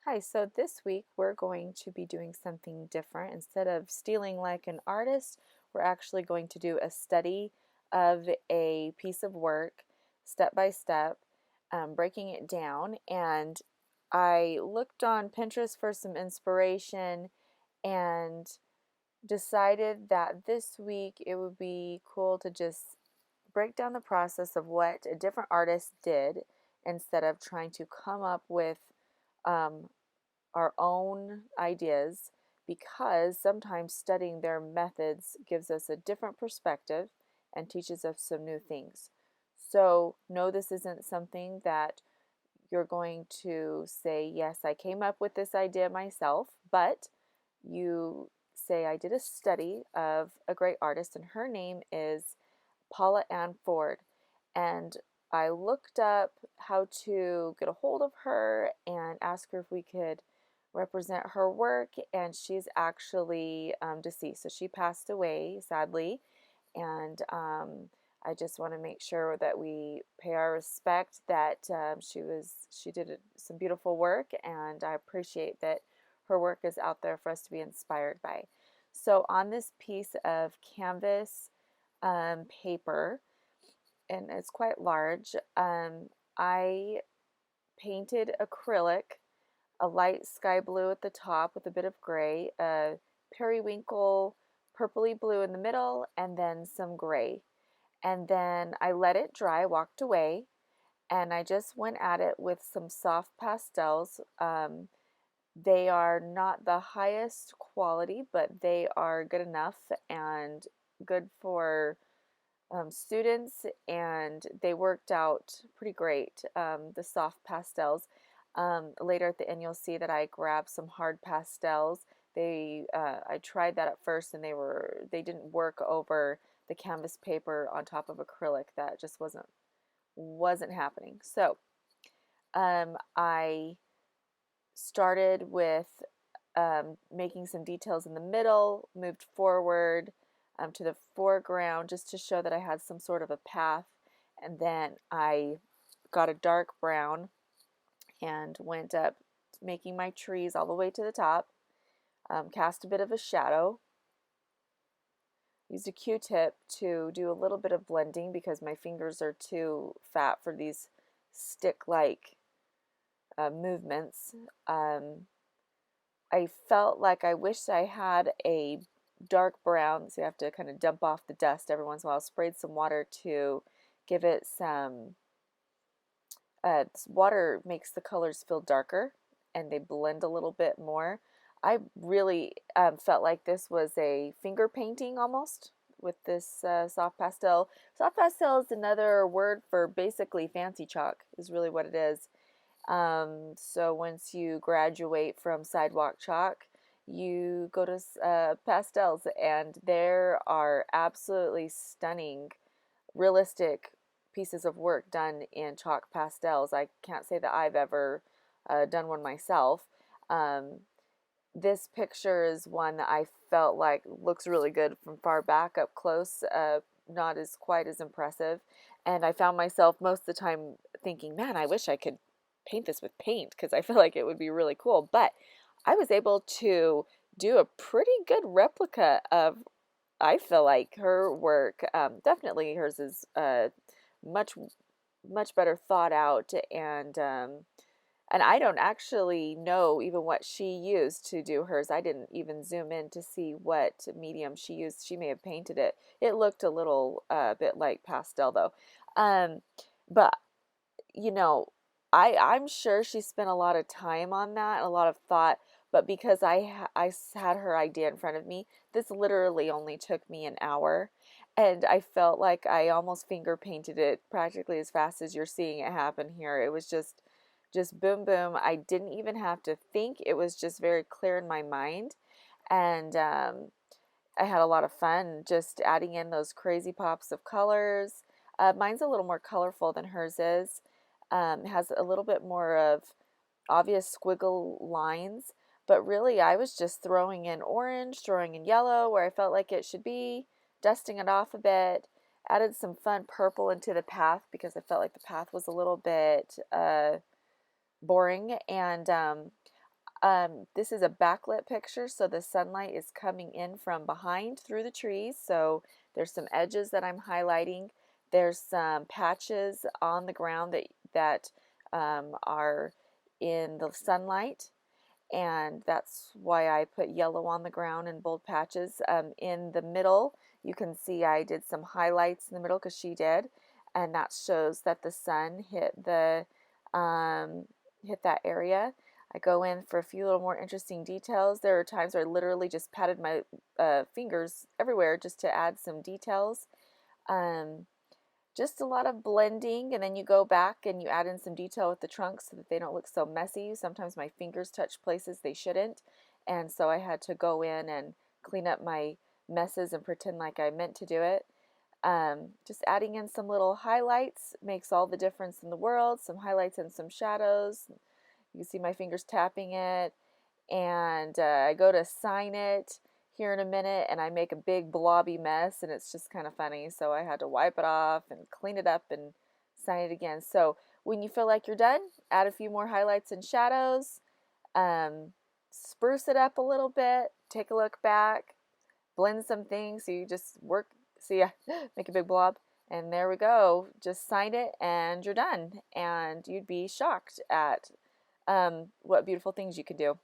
Hi, so this week we're going to be doing something different. Instead of stealing like an artist, we're actually going to do a study of a piece of work step by step, breaking it down. And I looked on Pinterest for some inspiration and decided that this week it would be cool to just break down the process of what a different artist did instead of trying to come up with um, our own ideas, because sometimes studying their methods gives us a different perspective and teaches us some new things. So, no, this isn't something that you're going to say, yes, I came up with this idea myself, but you say, I did a study of a great artist, and her name is Paula Ann Ford. And I looked up how to get a hold of her and ask her if we could represent her work. And she's actually deceased. So she passed away, sadly. And I just want to make sure that we pay our respect that she did some beautiful work, and I appreciate that her work is out there for us to be inspired by. So on this piece of canvas paper, and it's quite large, I painted acrylic, a light sky blue at the top with a bit of gray, a periwinkle purpley blue in the middle, and then some gray. And then I let it dry, walked away, and I just went at it with some soft pastels. They are not the highest quality, but they are good enough and good for students, and they worked out pretty great. The soft pastels. Later at the end, you'll see that I grabbed some hard pastels. I tried that at first, and they didn't work over the canvas paper on top of acrylic. That just wasn't happening. So I started with making some details in the middle, moved forward to the foreground just to show that I had some sort of a path, and then I got a dark brown and went up making my trees all the way to the top, cast a bit of a shadow, used a Q-tip to do a little bit of blending because my fingers are too fat for these stick-like movements. I felt like I wished I had a dark brown, so you have to kind of dump off the dust every once in a while. Sprayed some water to give it some. Water makes the colors feel darker and they blend a little bit more. I really felt like this was a finger painting almost with this soft pastel. Soft pastel is another word for basically fancy chalk, is really what it is. So once you graduate from sidewalk chalk, you go to pastels, and there are absolutely stunning, realistic pieces of work done in chalk pastels. I can't say that I've ever done one myself. Um, this picture is one that I felt like looks really good from far back. Up close, not as quite as impressive. And I found myself most of the time thinking, man, I wish I could paint this with paint because I feel like it would be really cool. But I was able to do a pretty good replica of, I feel like, her work. Definitely hers is much much better thought out, and I don't actually know even what she used to do hers. I didn't even zoom in to see what medium she used. She may have painted it. It looked a little bit like pastel though. Um, but you know, I'm sure she spent a lot of time on that, a lot of thought. But because I had her idea in front of me, this literally only took me an hour, and I felt like I almost finger painted it practically as fast as you're seeing it happen here. It was just boom boom. I didn't even have to think. It was just very clear in my mind, and I had a lot of fun just adding in those crazy pops of colors. Mine's a little more colorful than hers is. Has a little bit more of obvious squiggle lines, but really I was just throwing in orange, throwing in yellow where I felt like it should be, dusting it off a bit, added some fun purple into the path because I felt like the path was a little bit boring, and This is a backlit picture, so the sunlight is coming in from behind through the trees. So there's some edges that I'm highlighting. There's some patches on the ground that are in the sunlight, and that's why I put yellow on the ground in bold patches. In the middle, you can see I did some highlights in the middle because she did, and that shows that the sun hit that area. I go in for a few little more interesting details. There are times where I literally just patted my fingers everywhere just to add some details. Um, just a lot of blending, and then you go back and you add in some detail with the trunks so that they don't look so messy. Sometimes my fingers touch places they shouldn't, and so I had to go in and clean up my messes and pretend like I meant to do it. Just adding in some little highlights makes all the difference in the world. Some highlights and some shadows. You can see my fingers tapping it, and I go to sign it here in a minute, and I make a big blobby mess, and it's just kind of funny. So I had to wipe it off and clean it up and sign it again. So when you feel like you're done, add a few more highlights and shadows, um, spruce it up a little bit, take a look back, blend some things. So you just work, see, make a big blob. And there we go. Just sign it and you're done. And you'd be shocked at what beautiful things you can do.